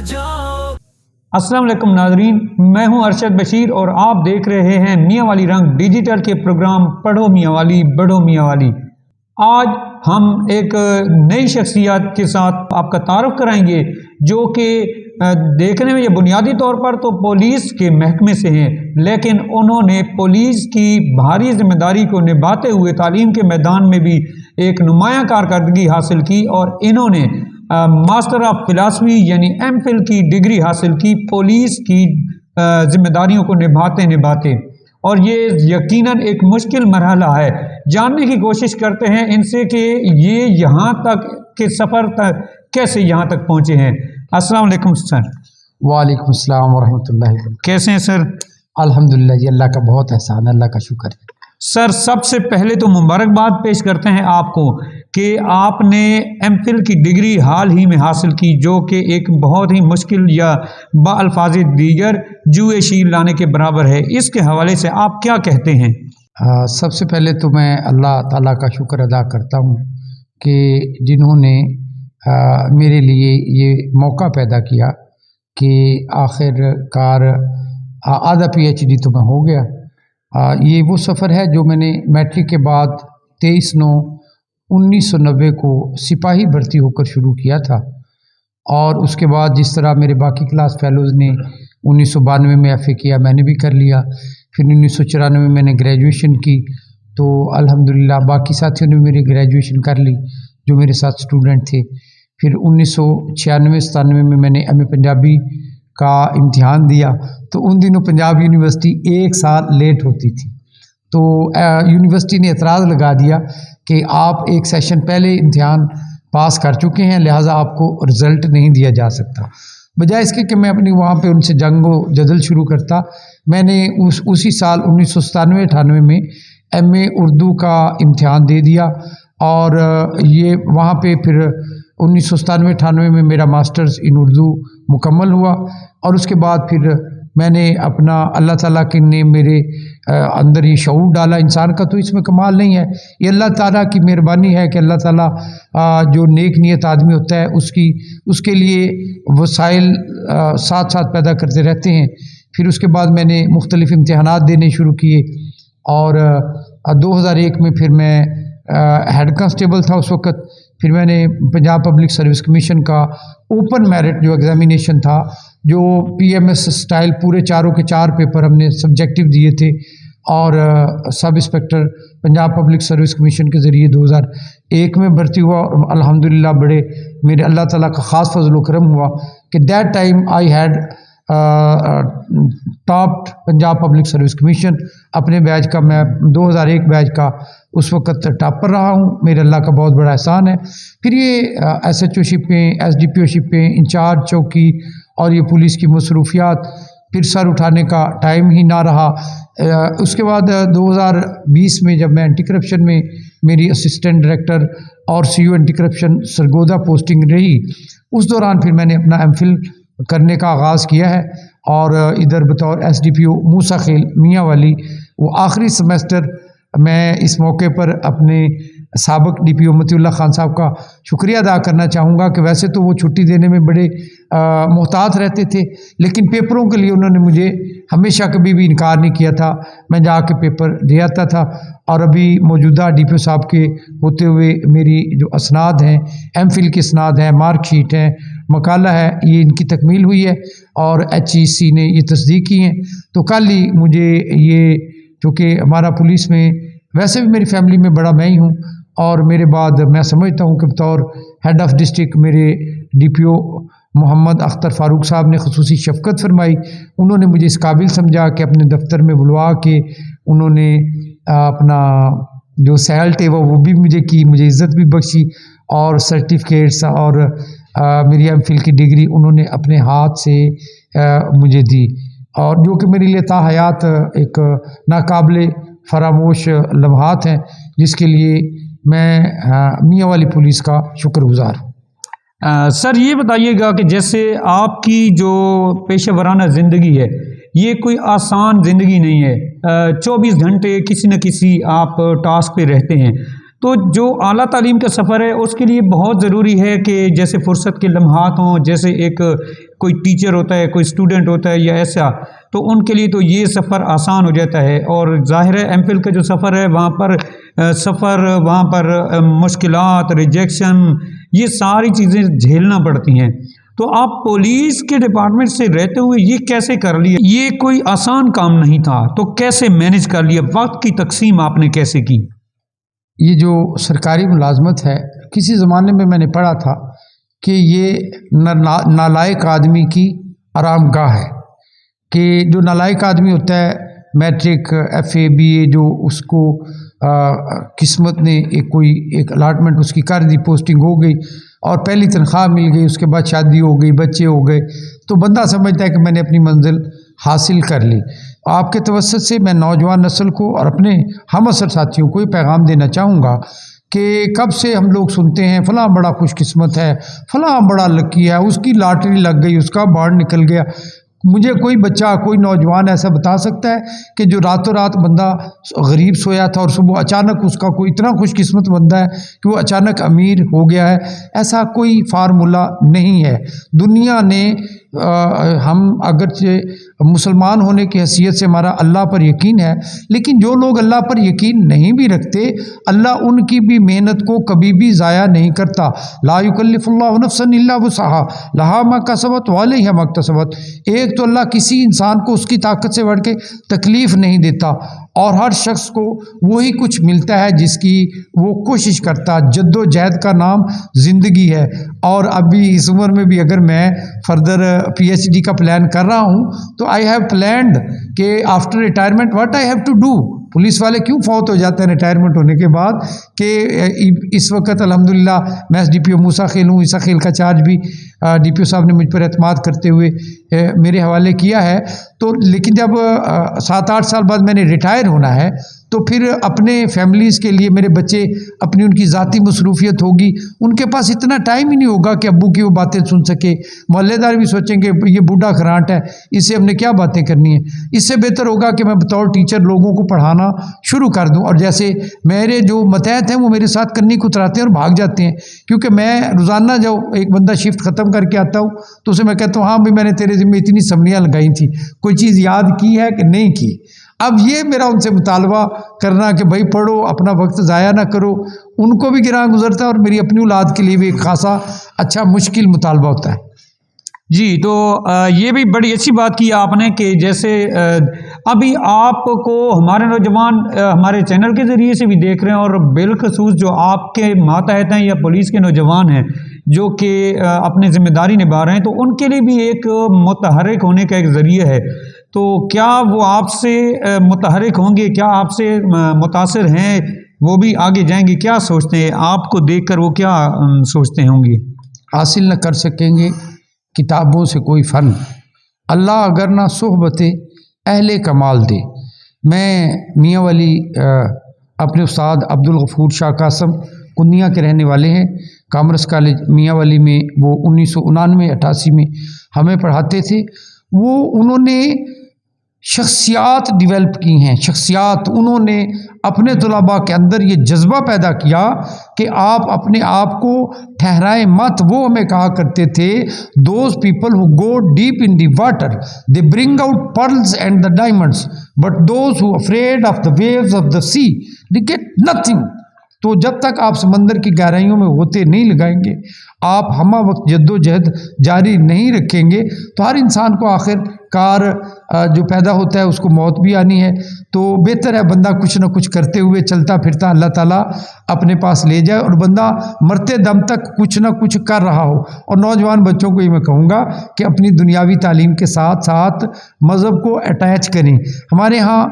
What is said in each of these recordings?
السلام علیکم ناظرین، میں ہوں ارشد بشیر اور آپ دیکھ رہے ہیں میاں والی رنگ ڈیجیٹل کے پروگرام پڑھو میاں والی بڑھو میاں والی۔ آج ہم ایک نئی شخصیت کے ساتھ آپ کا تعارف کرائیں گے جو کہ دیکھنے میں یہ بنیادی طور پر تو پولیس کے محکمے سے ہیں، لیکن انہوں نے پولیس کی بھاری ذمہ داری کو نبھاتے ہوئے تعلیم کے میدان میں بھی ایک نمایاں کارکردگی حاصل کی اور انہوں نے ماسٹر آف فلاسفی یعنی ایم فل کی ڈگری حاصل کی پولیس کی ذمہ داریوں کو نبھاتے اور یہ یقیناً ایک مشکل مرحلہ ہے۔ جاننے کی کوشش کرتے ہیں ان سے کہ یہ یہاں تک کے سفر تک کیسے یہاں تک پہنچے ہیں۔ السلام علیکم سر۔ وعلیکم السلام ورحمۃ اللہ وبرکاتہ۔ کیسے ہیں سر؟ الحمدللہ جی، اللہ کا بہت احسان ہے، اللہ کا شکر ہے۔ سر سب سے پہلے تو مبارکباد پیش کرتے ہیں آپ کو کہ آپ نے ایم فل کی ڈگری حال ہی میں حاصل کی، جو کہ ایک بہت ہی مشکل یا بالفاظ دیگر جوئے شیر لانے کے برابر ہے۔ اس کے حوالے سے آپ کیا کہتے ہیں؟ سب سے پہلے تو میں اللہ تعالیٰ کا شکر ادا کرتا ہوں کہ جنہوں نے میرے لیے یہ موقع پیدا کیا کہ آخر کار آدھا پی ایچ ڈی تو میں ہو گیا۔ یہ وہ سفر ہے جو میں نے میٹرک کے بعد 23/9/1990 کو سپاہی بھرتی ہو کر شروع کیا تھا، اور اس کے بعد جس طرح میرے باقی کلاس فیلوز نے 1992 میں ایف اے کیا، میں نے بھی کر لیا۔ پھر 1994 میں نے گریجویشن کی، تو الحمدللہ باقی ساتھیوں نے میری گریجویشن کر لی جو میرے ساتھ اسٹوڈنٹ تھے۔ پھر 1996-97 میں نے ایم اے پنجابی کا امتحان دیا، تو ان دنوں پنجاب یونیورسٹی 1 سال لیٹ ہوتی تھی، تو یونیورسٹی نے اعتراض لگا دیا کہ آپ 1 سیشن پہلے امتحان پاس کر چکے ہیں، لہٰذا آپ کو رزلٹ نہیں دیا جا سکتا۔ بجائے اس کے کہ میں اپنی وہاں پہ ان سے جنگ و جدل شروع کرتا، میں نے اسی سال 1997-98 میں ایم اے اردو کا امتحان دے دیا، اور یہ وہاں پہ پھر 1997-98 میں میرا ماسٹرز ان اردو مکمل ہوا، اور اس کے بعد پھر میں نے اپنا اللہ تعالیٰ کے نے میرے اندر یہ شعور ڈالا۔ انسان کا تو اس میں کمال نہیں ہے، یہ اللہ تعالیٰ کی مہربانی ہے کہ اللہ تعالیٰ جو نیک نیت آدمی ہوتا ہے اس کے لیے وسائل ساتھ ساتھ پیدا کرتے رہتے ہیں۔ پھر اس کے بعد میں نے مختلف امتحانات دینے شروع کیے، اور 2001 میں پھر میں ہیڈ کانسٹیبل تھا اس وقت۔ پھر میں نے پنجاب پبلک سروس کمیشن کا اوپن میرٹ جو ایگزامینیشن تھا، جو پی ایم ایس سٹائل پورے 4 کے 4 پیپر ہم نے سبجیکٹیو دیے تھے، اور سب inspector Punjab public service commission کے ذریعے 2001 میں بھرتی ہوا، اور الحمدللہ بڑے میرے اللہ تعالیٰ کا خاص فضل و کرم ہوا کہ that time I had top Punjab public service commission اپنے بیچ کا۔ میں 2001 بیچ کا اس وقت ٹاپر رہا ہوں، میرے اللہ کا بہت بڑا احسان ہے۔ پھر یہ ایس ایچ او شپیں، ایس ڈی پی او شپیں، انچارج چوکی، اور یہ پولیس کی مصروفیات، پھر سر اٹھانے کا ٹائم ہی نہ رہا۔ اس کے بعد 2020 میں جب میں اینٹی کرپشن میں میری اسسٹنٹ ڈائریکٹر اور سی او اینٹی کرپشن سرگودا پوسٹنگ رہی، اس دوران پھر میں نے اپنا ایم فل کرنے کا آغاز کیا ہے، اور ادھر بطور ایس ڈی پی او موسیٰ خیل میاں والی وہ آخری سمیسٹر میں اس موقع پر اپنے سابق ڈی پی او مطیع اللہ خان صاحب کا شکریہ ادا کرنا چاہوں گا کہ ویسے تو وہ چھٹی دینے میں بڑے محتاط رہتے تھے، لیکن پیپروں کے لیے انہوں نے مجھے ہمیشہ کبھی بھی انکار نہیں کیا تھا، میں جا کے پیپر دے آتا تھا۔ اور ابھی موجودہ ڈی پی او صاحب کے ہوتے ہوئے میری جو اسناد ہیں، ایم فل کے اسناد ہیں، مارک شیٹ ہیں، مقالہ ہے، یہ ان کی تکمیل ہوئی ہے، اور ایچ ای سی نے یہ تصدیق کی ہیں۔ تو کل ہی مجھے یہ، چونکہ ہمارا پولیس میں ویسے بھی میری فیملی میں بڑا میں ہی ہوں، اور میرے بعد میں سمجھتا ہوں کہ بطور ہیڈ آف ڈسٹرکٹ میرے ڈی پی او محمد اختر فاروق صاحب نے خصوصی شفقت فرمائی، انہوں نے مجھے اس قابل سمجھا کہ اپنے دفتر میں بلوا کے انہوں نے اپنا جو سیلٹ ہے وہ بھی مجھے کی، مجھے عزت بھی بخشی، اور سرٹیفکیٹس اور میری ایم فل کی ڈگری انہوں نے اپنے ہاتھ سے مجھے دی، اور جو کہ میرے لیے تا حیات ایک ناقابل فراموش لمحات ہیں، جس کے لیے میں میاں والی پولیس کا شکر گزار ہوں۔ سر یہ بتائیے گا کہ جیسے آپ کی جو پیشہ ورانہ زندگی ہے، یہ کوئی آسان زندگی نہیں ہے، 24 گھنٹے کسی نہ کسی آپ ٹاسک پہ رہتے ہیں، تو جو اعلیٰ تعلیم کا سفر ہے اس کے لیے بہت ضروری ہے کہ جیسے فرصت کے لمحات ہوں، جیسے ایک کوئی ٹیچر ہوتا ہے، کوئی اسٹوڈنٹ ہوتا ہے یا ایسا، تو ان کے لیے تو یہ سفر آسان ہو جاتا ہے. اور ظاہر ہے ایم فل کا جو سفر ہے وہاں پر مشکلات، ریجیکشن، یہ ساری چیزیں جھیلنا پڑتی ہیں. تو آپ پولیس کے ڈپارٹمنٹ سے رہتے ہوئے یہ کیسے کر لیا؟ یہ کوئی آسان کام نہیں تھا، تو کیسے مینج کر لیا؟ وقت کی تقسیم آپ نے کیسے کی؟ یہ جو سرکاری ملازمت ہے، کسی زمانے میں نے پڑھا تھا کہ یہ نالائق آدمی کی آرام گاہ ہے، کہ جو نالائق آدمی ہوتا ہے، میٹرک، ایف اے، بی اے، جو اس کو قسمت نے ایک الاٹمنٹ اس کی کر دی، پوسٹنگ ہو گئی اور پہلی تنخواہ مل گئی، اس کے بعد شادی ہو گئی، بچے ہو گئے، تو بندہ سمجھتا ہے کہ میں نے اپنی منزل حاصل کر لی. آپ کے توسط سے میں نوجوان نسل کو اور اپنے ہم عصر ساتھیوں کو یہ پیغام دینا چاہوں گا کہ کب سے ہم لوگ سنتے ہیں فلاں بڑا خوش قسمت ہے، فلاں بڑا لکی ہے، اس کی لاٹری لگ گئی، اس کا بانڈ نکل گیا. مجھے کوئی بچہ، کوئی نوجوان ایسا بتا سکتا ہے کہ جو راتوں رات بندہ غریب سویا تھا اور صبح اچانک اس کا کوئی اتنا خوش قسمت بندہ ہے کہ وہ اچانک امیر ہو گیا ہے؟ ایسا کوئی فارمولہ نہیں ہے. دنیا نے ہم اگرچہ مسلمان ہونے کی حیثیت سے ہمارا اللہ پر یقین ہے، لیکن جو لوگ اللہ پر یقین نہیں بھی رکھتے، اللہ ان کی بھی محنت کو کبھی بھی ضائع نہیں کرتا. لا یکلف اللہ نفسا الا وسعها لها ما کسبت وعلیہا ما اکتسبت. ایک تو اللہ کسی انسان کو اس کی طاقت سے بڑھ کے تکلیف نہیں دیتا، اور ہر شخص کو وہی کچھ ملتا ہے جس کی وہ کوشش کرتا. جد و جہد کا نام زندگی ہے. اور ابھی اس عمر میں بھی اگر میں فردر پی ایچ ڈی کا پلان کر رہا ہوں تو آئی ہیو پلانڈ کہ after retirement what I have to do. Police والے کیوں فوت ہو جاتے ہیں ریٹائرمنٹ ہونے کے بعد؟ کہ اس وقت الحمدللہ میں ایس ڈی پی او موسیٰ خیل ہوں. عیسیٰ خیل کا چارج بھی ڈی پی او صاحب نے مجھ پر اعتماد کرتے ہوئے میرے حوالے کیا ہے. تو لیکن جب 7-8 سال بعد میں نے ریٹائر ہونا ہے تو پھر اپنے فیملیز کے لیے میرے بچے اپنی ان کی ذاتی مصروفیت ہوگی، ان کے پاس اتنا ٹائم ہی نہیں ہوگا کہ ابو کی وہ باتیں سن سکے. محلے دار بھی سوچیں گے یہ بوڑھا خرانٹ ہے، اس سے ہم نے کیا باتیں کرنی ہیں. اس سے بہتر ہوگا کہ میں بطور ٹیچر لوگوں کو پڑھانا شروع کر دوں. اور جیسے میرے جو متحد ہیں وہ میرے ساتھ کنی کتراتے ہیں اور بھاگ جاتے ہیں، کیونکہ میں روزانہ جب ایک بندہ شفٹ ختم کر کے آتا ہوں تو اسے میں کہتا ہوں ہاں بھی میں نے تیرے ذمہ اتنی سمنیاں لگائی تھیں، کوئی چیز یاد کی ہے کہ نہیں کی. اب یہ میرا ان سے مطالبہ کرنا کہ بھائی پڑھو، اپنا وقت ضائع نہ کرو، ان کو بھی گراں گزرتا ہے اور میری اپنی اولاد کے لیے بھی ایک خاصا اچھا مشکل مطالبہ ہوتا ہے. جی، تو یہ بھی بڑی اچھی بات کی آپ نے کہ جیسے ابھی آپ کو ہمارے نوجوان ہمارے چینل کے ذریعے سے بھی دیکھ رہے ہیں، اور بالخصوص جو آپ کے ماتحت ہیں یا پولیس کے نوجوان ہیں جو کہ اپنی ذمہ داری نبھا رہے ہیں، تو ان کے لیے بھی ایک متحرک ہونے کا ایک ذریعہ ہے. تو کیا وہ آپ سے متحرک ہوں گے؟ کیا آپ سے متاثر ہیں؟ وہ بھی آگے جائیں گے؟ کیا سوچتے ہیں آپ کو دیکھ کر؟ وہ کیا سوچتے ہوں گے؟ حاصل نہ کر سکیں گے کتابوں سے کوئی فن، اللہ اگر نہ صحبت اہل کمال دے. میں میاں والی اپنے استاد عبدالغفور شاہ قاسم کنیا کے رہنے والے ہیں. کامرس کالج میاں والی میں وہ 1999-88 میں ہمیں پڑھاتے تھے. وہ انہوں نے شخصیات ڈیولپ کی ہیں، شخصیات. انہوں نے اپنے طلباء کے اندر یہ جذبہ پیدا کیا کہ آپ اپنے آپ کو ٹھہرائیں مت. وہ ہمیں کہا کرتے تھے those people who go deep in the water they bring out pearls and the diamonds but those who afraid of the waves of the sea they get nothing. تو جب تک آپ سمندر کی گہرائیوں میں غوطے نہیں لگائیں گے، آپ ہمہ وقت جد و جہد جاری نہیں رکھیں گے، تو ہر انسان کو آخر کار جو پیدا ہوتا ہے اس کو موت بھی آنی ہے. تو بہتر ہے بندہ کچھ نہ کچھ کرتے ہوئے چلتا پھرتا اللہ تعالیٰ اپنے پاس لے جائے، اور بندہ مرتے دم تک کچھ نہ کچھ کر رہا ہو. اور نوجوان بچوں کو یہ میں کہوں گا کہ اپنی دنیاوی تعلیم کے ساتھ ساتھ مذہب کو اٹیچ کریں. ہمارے ہاں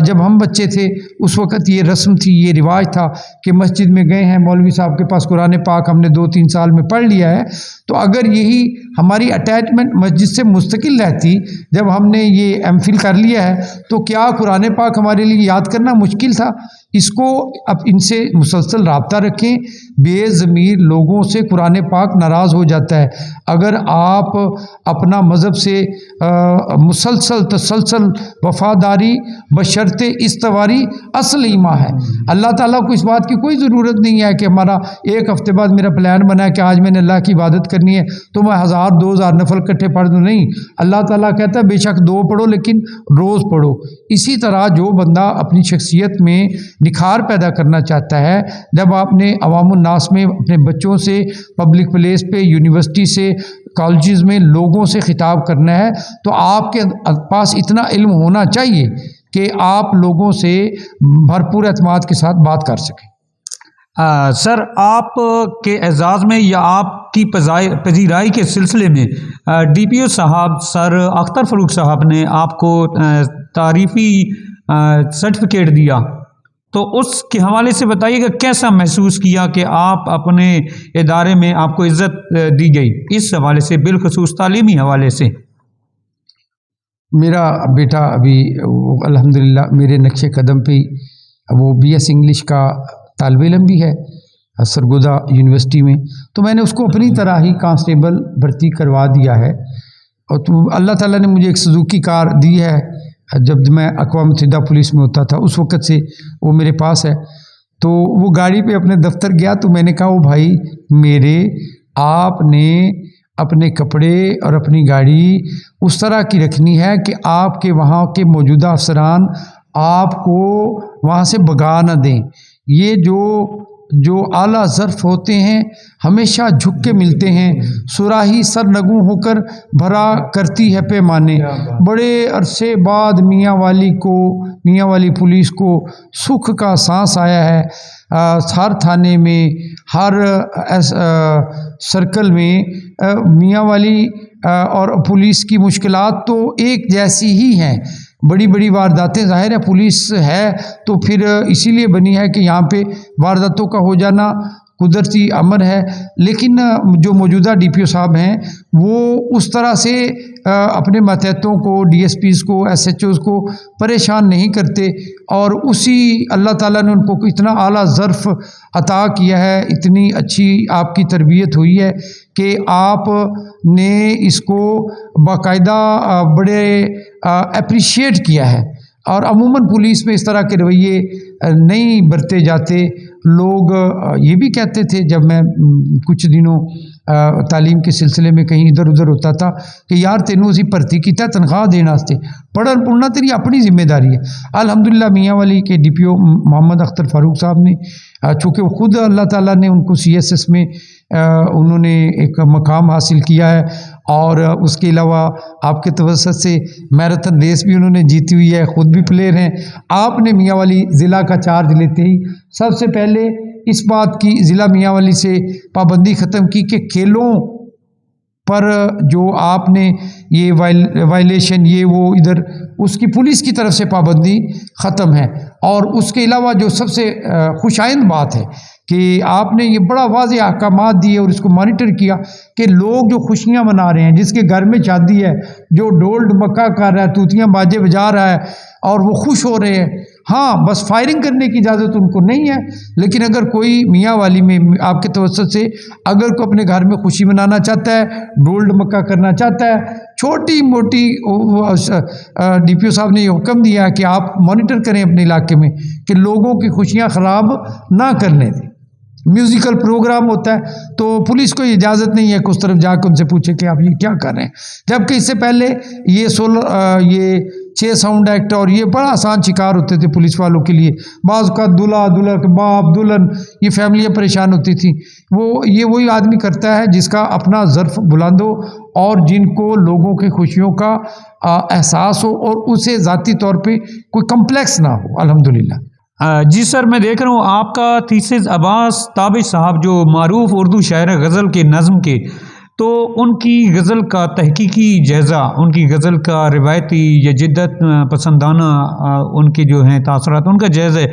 جب ہم بچے تھے اس وقت یہ رسم تھی، یہ رواج تھا کہ مسجد میں گئے ہیں، مولوی صاحب کے پاس قرآن پاک ہم نے 2-3 سال میں پڑھ لیا ہے. تو اگر یہی ہماری اٹیچمنٹ مسجد سے مستقل رہتی، جب ہم نے یہ ایم فل کر لیا ہے تو کیا قرآن پاک ہمارے لیے یاد کرنا مشکل تھا؟ اس کو اب ان سے مسلسل رابطہ رکھیں. بے ضمیر لوگوں سے قرآن پاک ناراض ہو جاتا ہے. اگر آپ اپنا مذہب سے مسلسل تسلسل وفاداری بشرط استواری اصل ایمان ہے. اللہ تعالیٰ کو اس بات کی کوئی ضرورت نہیں ہے کہ ہمارا ایک ہفتے بعد میرا پلان بنا ہے کہ آج میں نے اللہ کی عبادت کرنی ہے تو میں 1000 2000 نفل کٹھے پڑھ دوں. نہیں, اللہ تعالیٰ کہتا ہے بے شک 2 پڑھو لیکن روز پڑھو. اسی طرح جو بندہ اپنی شخصیت میں نکھار پیدا کرنا چاہتا ہے, جب آپ نے عوام الناس میں اپنے بچوں سے, پبلک پلیس پہ, یونیورسٹی سے, کالجز میں لوگوں سے خطاب کرنا ہے تو آپ کے پاس اتنا علم ہونا چاہیے کہ آپ لوگوں سے بھرپور اعتماد کے ساتھ بات کر سکیں. سر, آپ کے اعزاز میں یا آپ کی پذیرائی کے سلسلے میں ڈی پی او صاحب سر اختر فاروق صاحب نے آپ کو تعریفی سرٹیفکیٹ دیا, تو اس کے حوالے سے بتائیے گا کیسا محسوس کیا کہ آپ اپنے ادارے میں آپ کو عزت دی گئی اس حوالے سے, بالخصوص تعلیمی حوالے سے. میرا بیٹا ابھی الحمدللہ میرے نقش قدم پہ وہ BS انگلش کا طالب علم بھی ہے سرگودا یونیورسٹی میں, تو میں نے اس کو اپنی طرح ہی کانسٹیبل بھرتی کروا دیا ہے. اور تو اللہ تعالیٰ نے مجھے ایک سزوکی کار دی ہے. جب میں اقوام متحدہ پولیس میں ہوتا تھا اس وقت سے وہ میرے پاس ہے. تو وہ گاڑی پہ اپنے دفتر گیا تو میں نے کہا وہ بھائی میرے, آپ نے اپنے کپڑے اور اپنی گاڑی اس طرح کی رکھنی ہے کہ آپ کے وہاں کے موجودہ افسران آپ کو وہاں سے بگا نہ دیں. یہ جو اعلیٰ ظرف ہوتے ہیں ہمیشہ جھک کے ملتے ہیں, صراحی سرنگوں ہو کر بھرا کرتی ہے پیمانے. بڑے عرصے بعد میاں والی پولیس کو سکھ کا سانس آیا ہے. ہر تھانے میں, ہر سرکل میں میاں والی اور پولیس کی مشکلات تو ایک جیسی ہی ہیں. بڑی بڑی وارداتیں, ظاہر ہے پولیس ہے تو پھر اسی لیے بنی ہے کہ یہاں پہ وارداتوں کا ہو جانا قدرتی امر ہے, لیکن جو موجودہ ڈی پی او صاحب ہیں وہ اس طرح سے اپنے ماتحتوں کو, DSPs کو, SHOs کو پریشان نہیں کرتے. اور اسی اللہ تعالیٰ نے ان کو اتنا اعلیٰ ظرف عطا کیا ہے, اتنی اچھی آپ کی تربیت ہوئی ہے کہ آپ نے اس کو باقاعدہ بڑے اپریشیٹ کیا ہے. اور عموماً پولیس میں اس طرح کے رویے نہیں برتے جاتے. لوگ یہ بھی کہتے تھے جب میں کچھ دنوں تعلیم کے سلسلے میں کہیں ادھر ادھر ہوتا تھا کہ یار تینوں اسی بھرتی کیتا تنخواہ دینا واسطے, پڑھنا تیری اپنی ذمہ داری ہے. الحمدللہ میاں والی کے ڈی پی او محمد اختر فاروق صاحب نے, چونکہ وہ خود اللہ تعالیٰ نے ان کو CSS میں انہوں نے ایک مقام حاصل کیا ہے, اور اس کے علاوہ آپ کے توسط سے میراتھن ریس بھی انہوں نے جیتی ہوئی ہے, خود بھی پلیئر ہیں. آپ نے میاں والی ضلع کا چارج لیتے ہی سب سے پہلے اس بات کی ضلع میاں والی سے پابندی ختم کی کہ کھیلوں پر جو آپ نے یہ وائلیشن یہ وہ ادھر اس کی پولیس کی طرف سے پابندی ختم ہے. اور اس کے علاوہ جو سب سے خوش آئند بات ہے کہ آپ نے یہ بڑا واضح احکامات دیے اور اس کو مانیٹر کیا کہ لوگ جو خوشیاں منا رہے ہیں, جس کے گھر میں شادی ہے, جو ڈول ڈمکا کر رہا ہے, توتیاں باجے بجا رہا ہے اور وہ خوش ہو رہے ہیں, ہاں بس فائرنگ کرنے کی اجازت ان کو نہیں ہے. لیکن اگر کوئی میاں والی میں آپ کے توسط سے اگر کوئی اپنے گھر میں خوشی منانا چاہتا ہے, ڈول ڈمکا کرنا چاہتا ہے, چھوٹی موٹی ڈی پی او صاحب نے یہ حکم دیا ہے کہ آپ مانیٹر کریں اپنے علاقے میں کہ لوگوں کی خوشیاں خراب نہ کرنے دیں. میوزیکل پروگرام ہوتا ہے تو پولیس کو اجازت نہیں ہے کہ اس طرف جا کے ان سے پوچھے کہ آپ یہ کیا کر رہے ہیں, جبکہ اس سے پہلے یہ 6 ساؤنڈ ایکٹ اور یہ بڑا آسان شکار ہوتے تھے پولیس والوں کے لیے. بعض کا دلہا کے باپ دلہن یہ فیملیاں پریشان ہوتی تھیں. یہ وہی آدمی کرتا ہے جس کا اپنا ظرف بلند ہو اور جن کو لوگوں کی خوشیوں کا احساس ہو اور اسے ذاتی طور پہ کوئی کمپلیکس نہ ہو. الحمدللہ. جی سر, میں دیکھ رہا ہوں آپ کا تھیسس عباس تابش صاحب جو معروف اردو شاعر غزل کے نظم کے, تو ان کی غزل کا تحقیقی جائزہ, ان کی غزل کا روایتی یا جدت پسندانہ ان کے جو ہیں تاثرات, ان کا جائزہ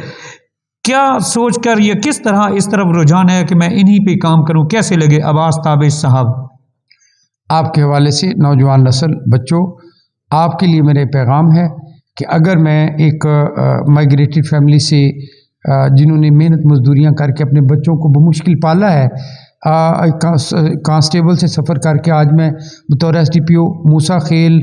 کیا سوچ کر یا کس طرح اس طرف رجحان ہے کہ میں انہی پہ کام کروں, کیسے لگے عباس تابش صاحب؟ آپ کے حوالے سے نوجوان نسل, بچوں, آپ کے لیے میرے پیغام ہے کہ اگر میں ایک مائیگریٹڈ فیملی سے جنہوں نے محنت مزدوریاں کر کے اپنے بچوں کو بمشکل پالا ہے، کانسٹیبل سے سفر کر کے آج میں بطور ایس ڈی پی او موسیٰ خیل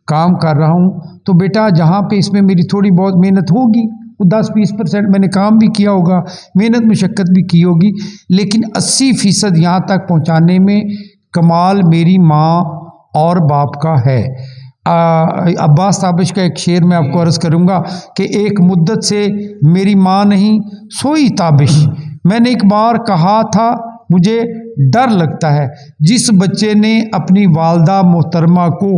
کام کر رہا ہوں، تو بیٹا جہاں پہ اس میں میری تھوڑی بہت محنت ہوگی، 10-20% میں نے کام بھی کیا ہوگا، محنت مشقت بھی کی ہوگی، لیکن 80% یہاں تک پہنچانے میں کمال میری ماں اور باپ کا ہے۔ عباس تابش کا ایک شعر میں آپ کو عرض کروں گا کہ ایک مدت سے میری ماں نہیں سوئی تابش، میں نے ایک بار کہا تھا مجھے ڈر لگتا ہے، جس بچے نے اپنی والدہ محترمہ کو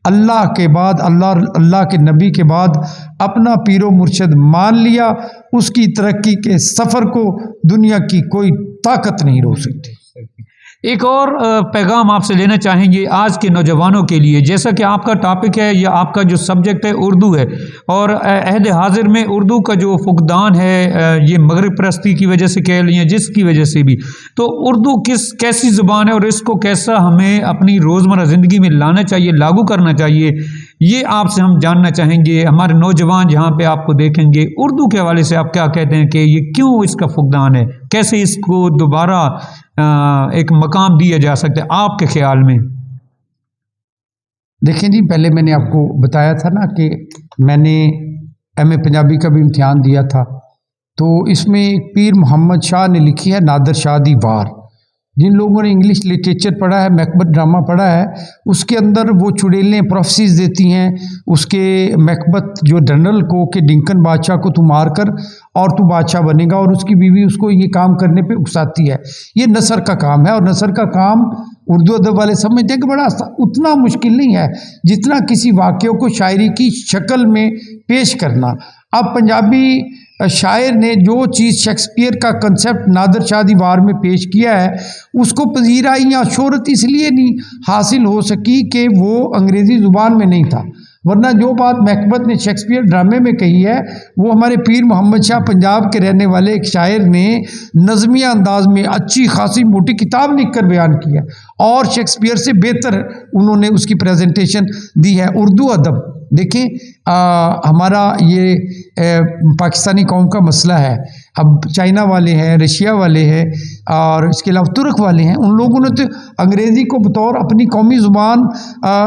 اللہ کے بعد اللہ کے نبی کے بعد اپنا پیر و مرشد مان لیا، اس کی ترقی کے سفر کو دنیا کی کوئی طاقت نہیں روک سکتی۔ ایک اور پیغام آپ سے لینا چاہیں گے آج کے نوجوانوں کے لیے، جیسا کہ آپ کا ٹاپک ہے یا آپ کا جو سبجیکٹ ہے اردو ہے، اور عہد حاضر میں اردو کا جو فقدان ہے یہ مغرب پرستی کی وجہ سے کہہ لیں جس کی وجہ سے بھی، تو اردو کیسی زبان ہے اور اس کو کیسا ہمیں اپنی روزمرہ زندگی میں لانا چاہیے، لاگو کرنا چاہیے، یہ آپ سے ہم جاننا چاہیں گے۔ ہمارے نوجوان جہاں پہ آپ کو دیکھیں گے، اردو کے حوالے سے آپ کیا کہتے ہیں کہ یہ کیوں اس کا فقدان ہے، کیسے اس کو دوبارہ ایک مقام دیا جا سکتا ہے آپ کے خیال میں؟ دیکھیں جی، پہلے میں نے آپ کو بتایا تھا نا کہ میں نے ایم اے پنجابی کا بھی امتحان دیا تھا، تو اس میں پیر محمد شاہ نے لکھی ہے نادر شاہ دی وار۔ جن لوگوں نے انگلش لٹریچر پڑھا ہے، میکبتھ ڈرامہ پڑھا ہے، اس کے اندر وہ چڑیلیں پروفیسیز دیتی ہیں اس کے میکبتھ جو جنرل کو کہ ڈنکن بادشاہ کو تو مار کر اور تو بادشاہ بنے گا، اور اس کی بیوی اس کو یہ کام کرنے پہ اکساتی ہے۔ یہ نثر کا کام ہے، اور نثر کا کام اردو ادب والے سمجھتے ہیں کہ بڑا اتنا مشکل نہیں ہے جتنا کسی واقعے کو شاعری کی شکل میں پیش کرنا۔ اب پنجابی شاعر نے جو چیز شیکسپیئر کا کنسیپٹ نادر شاہ دی وار میں پیش کیا ہے، اس کو پذیرائی یا شہرت اس لیے نہیں حاصل ہو سکی کہ وہ انگریزی زبان میں نہیں تھا، ورنہ جو بات میکبتھ نے شیکسپیئر ڈرامے میں کہی ہے وہ ہمارے پیر محمد شاہ پنجاب کے رہنے والے ایک شاعر نے نظمیہ انداز میں اچھی خاصی موٹی کتاب لکھ کر بیان کی ہے، اور شیکسپیئر سے بہتر انہوں نے اس کی پریزنٹیشن دی ہے۔ اردو ادب دیکھیں، ہمارا یہ پاکستانی قوم کا مسئلہ ہے، اب چائنا والے ہیں، رشیا والے ہیں، اور اس کے علاوہ ترک والے ہیں، ان لوگوں نے تو انگریزی کو بطور اپنی قومی زبان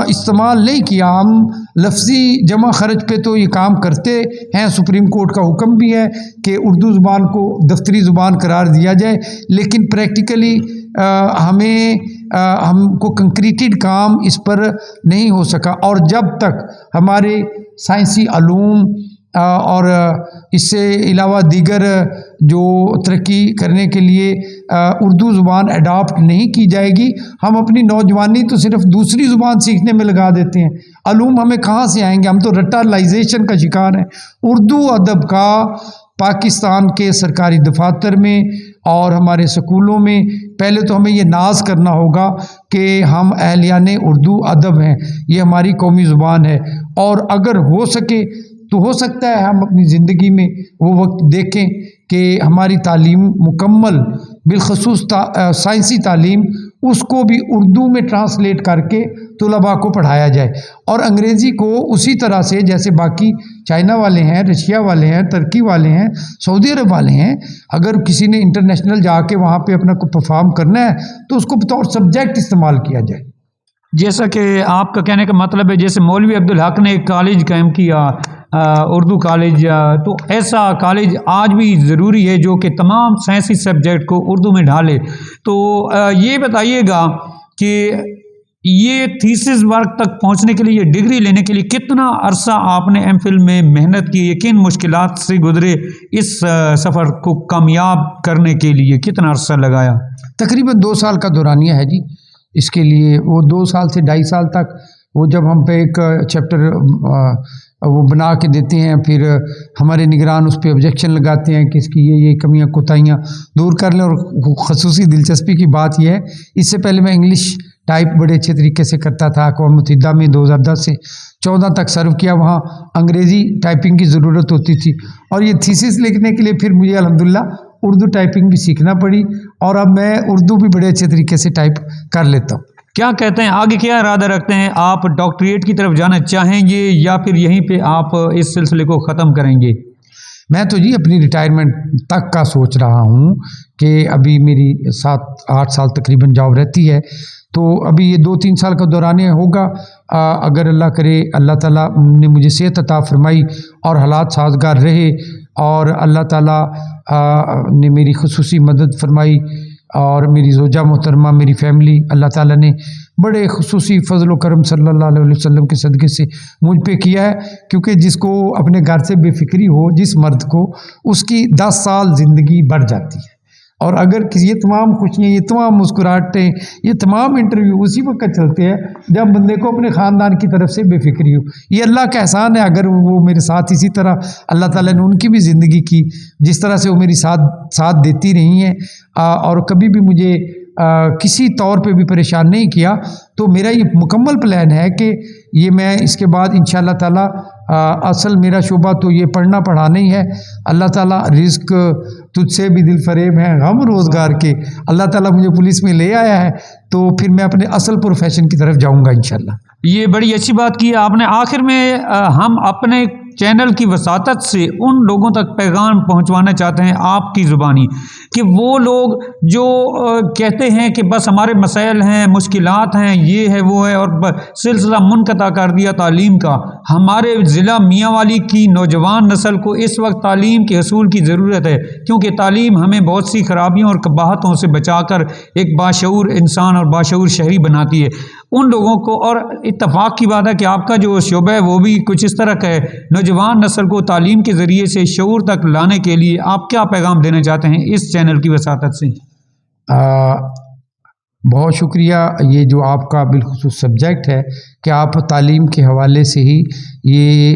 استعمال نہیں کیا۔ ہم لفظی جمع خرچ پہ تو یہ کام کرتے ہیں، سپریم کورٹ کا حکم بھی ہے کہ اردو زبان کو دفتری زبان قرار دیا جائے، لیکن پریکٹیکلی ہم کو کنکریٹڈ کام اس پر نہیں ہو سکا، اور جب تک ہمارے سائنسی علوم اور اس سے علاوہ دیگر جو ترقی کرنے کے لیے اردو زبان اڈاپٹ نہیں کی جائے گی، ہم اپنی نوجوانی تو صرف دوسری زبان سیکھنے میں لگا دیتے ہیں، علوم ہمیں کہاں سے آئیں گے؟ ہم تو رٹالائزیشن کا شکار ہیں۔ اردو ادب کا پاکستان کے سرکاری دفاتر میں اور ہمارے سکولوں میں پہلے تو ہمیں یہ ناز کرنا ہوگا کہ ہم اہلیان اردو ادب ہیں، یہ ہماری قومی زبان ہے، اور اگر ہو سکے تو ہو سکتا ہے ہم اپنی زندگی میں وہ وقت دیکھیں کہ ہماری تعلیم مکمل، بالخصوص سائنسی تعلیم، اس کو بھی اردو میں ٹرانسلیٹ کر کے طلباء کو پڑھایا جائے، اور انگریزی کو اسی طرح سے جیسے باقی چائنا والے ہیں، رشیا والے ہیں، ترکی والے ہیں، سعودی عرب والے ہیں، اگر کسی نے انٹرنیشنل جا کے وہاں پہ اپنا کو پرفارم کرنا ہے تو اس کو بطور سبجیکٹ استعمال کیا جائے۔ جیسا کہ آپ کا کہنے کا مطلب ہے جیسے مولوی عبدالحق نے ایک کالج قائم کیا، اردو کالج، تو ایسا کالج آج بھی ضروری ہے جو کہ تمام سائنسی سبجیکٹ کو اردو میں ڈھالے۔ تو یہ بتائیے گا کہ یہ تھیسس ورک تک پہنچنے کے لیے، ڈگری لینے کے لیے کتنا عرصہ آپ نے ایم فل میں محنت کی، کن مشکلات سے گزرے، اس سفر کو کامیاب کرنے کے لیے کتنا عرصہ لگایا؟ تقریباً 2 سال کا دورانیہ ہے جی اس کے لیے، وہ 2 سال سے 2.5 سال تک وہ جب ہم پہ ایک چیپٹر وہ بنا کے دیتے ہیں، پھر ہمارے نگران اس پہ آبجیکشن لگاتے ہیں کہ اس کی یہ کمیاں کوتاہیاں دور کر لیں۔ اور خصوصی دلچسپی کی بات یہ ہے، اس سے پہلے میں انگلش ٹائپ بڑے اچھے طریقے سے کرتا تھا، اقوام متحدہ میں 2010 سے 14 تک سرو کیا، وہاں انگریزی ٹائپنگ کی ضرورت ہوتی تھی، اور یہ تھیسس لکھنے کے لیے پھر مجھے الحمدللہ اردو ٹائپنگ بھی سیکھنا پڑی، اور اب میں اردو بھی بڑے اچھے طریقے سے ٹائپ کر لیتا ہوں۔ کیا کہتے ہیں آگے کیا ارادہ رکھتے ہیں؟ آپ ڈاکٹریٹ کی طرف جانا چاہیں گے یا پھر یہیں پہ آپ اس سلسلے کو ختم کریں گے؟ میں تو جی اپنی ریٹائرمنٹ تک کا سوچ رہا ہوں کہ ابھی میری 7-8 سال تقریباً جاب رہتی ہے، تو ابھی یہ 2-3 سال کا دورانیہ ہوگا، اگر اللہ کرے، اللہ تعالیٰ نے مجھے صحت عطا فرمائی اور حالات سازگار رہے اور اللہ تعالیٰ نے میری خصوصی مدد فرمائی اور میری زوجہ محترمہ، میری فیملی، اللہ تعالیٰ نے بڑے خصوصی فضل و کرم صلی اللہ علیہ وسلم کے صدقے سے مجھ پہ کیا ہے، کیونکہ جس کو اپنے گھر سے بے فکری ہو، جس مرد کو، اس کی 10 سال زندگی بڑھ جاتی ہے، اور اگر یہ تمام خوشیاں، یہ تمام مسکراہٹیں، یہ تمام انٹرویو اسی وقت چلتے ہیں جب بندے کو اپنے خاندان کی طرف سے بے فکری ہو۔ یہ اللہ کا احسان ہے، اگر وہ میرے ساتھ اسی طرح اللہ تعالیٰ نے ان کی بھی زندگی کی جس طرح سے وہ میری ساتھ دیتی رہی ہیں اور کبھی بھی مجھے کسی طور پہ بھی پریشان نہیں کیا، تو میرا یہ مکمل پلان ہے کہ یہ میں اس کے بعد انشاءاللہ تعالیٰ اصل میرا شعبہ تو یہ پڑھنا پڑھانا ہی ہے۔ اللہ تعالیٰ رزق تجھ سے بھی دل فریب ہیں غم روزگار کے، اللہ تعالیٰ مجھے پولیس میں لے آیا ہے تو پھر میں اپنے اصل پروفیشن کی طرف جاؤں گا انشاءاللہ۔ یہ بڑی اچھی بات کی آپ نے۔ آخر میں ہم اپنے چینل کی وساطت سے ان لوگوں تک پیغام پہنچوانا چاہتے ہیں آپ کی زبانی، کہ وہ لوگ جو کہتے ہیں کہ بس ہمارے مسائل ہیں، مشکلات ہیں، یہ ہے وہ ہے، اور سلسلہ منقطع کر دیا تعلیم کا۔ ہمارے ضلع میاں والی کی نوجوان نسل کو اس وقت تعلیم کے حصول کی ضرورت ہے، کیونکہ تعلیم ہمیں بہت سی خرابیوں اور قباحتوں سے بچا کر ایک باشعور انسان اور باشعور شہری بناتی ہے۔ ان لوگوں کو، اور اتفاق کی بات ہے کہ آپ کا جو شعبہ ہے وہ بھی کچھ اس طرح کا ہے، نوجوان نسل کو تعلیم کے ذریعے سے شعور تک لانے کے لیے آپ کیا پیغام دینا چاہتے ہیں اس چینل کی وساطت سے؟ بہت شکریہ۔ یہ جو آپ کا بالخصوص سبجیکٹ ہے کہ آپ تعلیم کے حوالے سے ہی یہ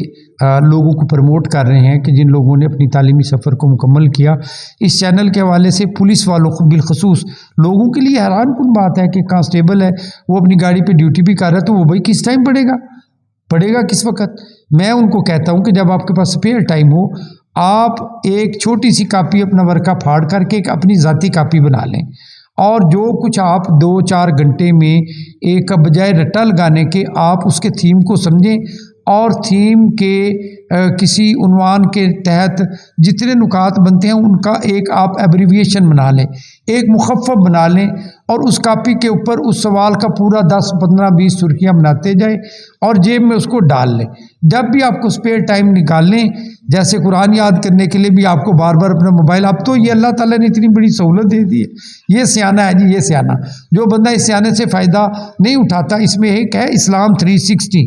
لوگوں کو پروموٹ کر رہے ہیں کہ جن لوگوں نے اپنی تعلیمی سفر کو مکمل کیا، اس چینل کے حوالے سے پولیس والوں کو بالخصوص لوگوں کے لیے حیران کن بات ہے کہ کانسٹیبل ہے، وہ اپنی گاڑی پہ ڈیوٹی بھی کر رہا ہے، تو وہ بھائی کس ٹائم پڑھے گا کس وقت؟ میں ان کو کہتا ہوں کہ جب آپ کے پاس اسپیئر ٹائم ہو، آپ ایک چھوٹی سی کاپی اپنا ورقہ پھاڑ کر کے ایک اپنی ذاتی کاپی بنا لیں، اور جو کچھ آپ 2-4 گھنٹے میں ایک بجائے رٹا لگانے کے آپ اس کے تھیم کو سمجھیں، اور تھیم کے کسی عنوان کے تحت جتنے نکات بنتے ہیں ان کا ایک آپ ایبریویشن بنا لیں، ایک مخفف بنا لیں، اور اس کاپی کے اوپر اس سوال کا پورا 10-15-20 سرخیاں بناتے جائیں اور جیب میں اس کو ڈال لیں۔ جب بھی آپ کو اسپیئر ٹائم نکالیں، جیسے قرآن یاد کرنے کے لیے بھی آپ کو بار بار اپنا موبائل، اب تو یہ اللہ تعالیٰ نے اتنی بڑی سہولت دے دی ہے، یہ سیانہ ہے جی، یہ سیانہ۔ جو بندہ اس سیانے سے فائدہ نہیں اٹھاتا، اس میں ایک ہے اسلام 360،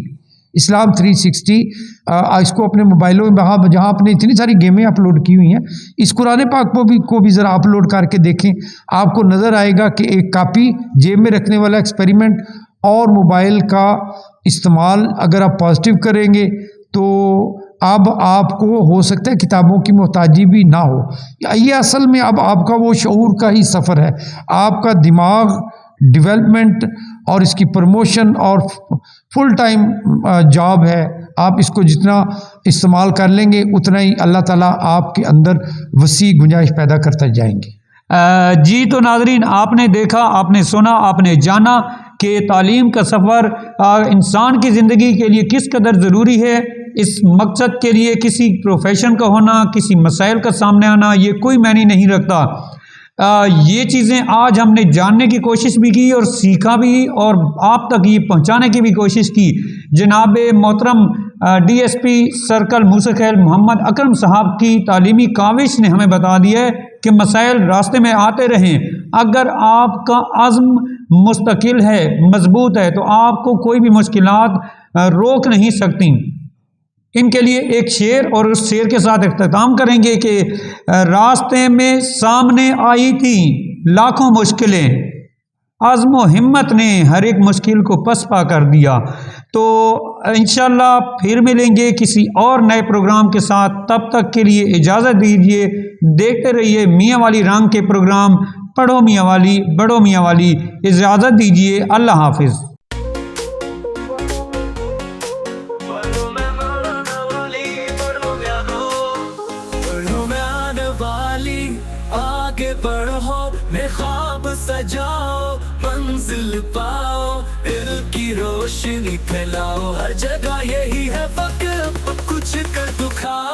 اسلام 360، اس کو اپنے موبائلوں میں جہاں اپنے اتنی ساری گیمیں اپلوڈ کی ہوئی ہیں، اس قرآن پاک کو بھی ذرا اپلوڈ کر کے دیکھیں، آپ کو نظر آئے گا کہ ایک کاپی جیب میں رکھنے والا ایکسپیریمنٹ اور موبائل کا استعمال اگر آپ پازیٹیو کریں گے تو اب آپ کو ہو سکتا ہے کتابوں کی محتاجی بھی نہ ہو۔ یہ اصل میں اب آپ کا وہ شعور کا ہی سفر ہے، آپ کا دماغ ڈیولپمنٹ اور اس کی پروموشن اور فل ٹائم جاب ہے۔ آپ اس کو جتنا استعمال کر لیں گے اتنا ہی اللہ تعالیٰ آپ کے اندر وسیع گنجائش پیدا کرتے جائیں گے۔ جی تو ناظرین، آپ نے دیکھا، آپ نے سنا، آپ نے جانا کہ تعلیم کا سفر انسان کی زندگی کے لیے کس قدر ضروری ہے۔ اس مقصد کے لیے کسی پروفیشن کا ہونا، کسی مسائل کا سامنے آنا، یہ کوئی معنی نہیں رکھتا۔ یہ چیزیں آج ہم نے جاننے کی کوشش بھی کی اور سیکھا بھی، اور آپ تک یہ پہنچانے کی بھی کوشش کی۔ جناب محترم ڈی ایس پی سرکل موسیخیل محمد اکرم صاحب کی تعلیمی کاوش نے ہمیں بتا دیا ہے کہ مسائل راستے میں آتے رہیں، اگر آپ کا عزم مستقل ہے، مضبوط ہے، تو آپ کو کوئی بھی مشکلات روک نہیں سکتی۔ ان کے لیے ایک شعر، اور اس شعر کے ساتھ اختتام کریں گے کہ راستے میں سامنے آئی تھی لاکھوں مشکلیں، عزم و ہمت نے ہر ایک مشکل کو پسپا کر دیا۔ تو انشاءاللہ پھر ملیں گے کسی اور نئے پروگرام کے ساتھ، تب تک کے لیے اجازت دیجیے۔ دیکھتے رہیے میاں والی رنگ کے پروگرام، پڑھو میاں والی بڑھو میاں والی۔ اجازت دیجیے، اللہ حافظ۔ سجاؤ منزل پاؤ، علم کی روشنی پھیلاؤ، ہر جگہ یہی ہے فخر، کچھ کر دکھاؤ۔